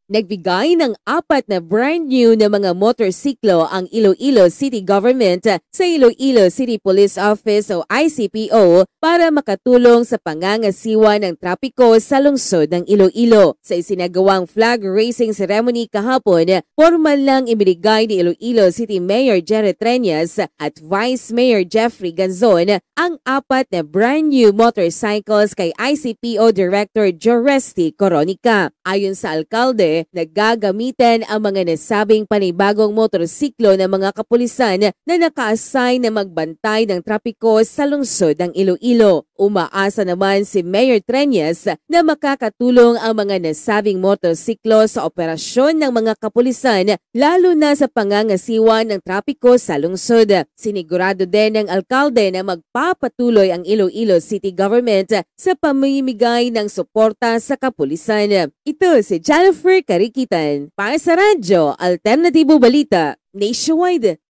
Nagbigay ng 4 na brand new na mga motorsiklo ang Iloilo City Government sa Iloilo City Police Office o ICPO para makatulong sa pangangasiwa ng trapiko sa lungsod ng Iloilo. Sa isinagawang flag raising ceremony kahapon, formal lang ibinigay ni Iloilo City Mayor Jerry Treñas at Vice Mayor Jeffrey Ganzon ang 4 na brand new motorcycles kay ICPO Director Joresty Coronica. Ayon sa alkalde, naggagamitan ang mga nasabing panibagong motorsiklo ng mga kapulisan na naka-assign na magbantay ng trapiko sa lungsod ng Iloilo. Umaasa naman si Mayor Treñas na makakatulong ang mga nasabing motorsiklo sa operasyon ng mga kapulisan lalo na sa pangangasiwa ng trapiko sa lungsod. Sinigurado din ng alkalde na magpapatuloy ang Iloilo City Government sa pamimigay ng suporta sa kapulisan. Ito si Jennifer Karikitan para sa Radyo Alternatibo Balita Nationwide.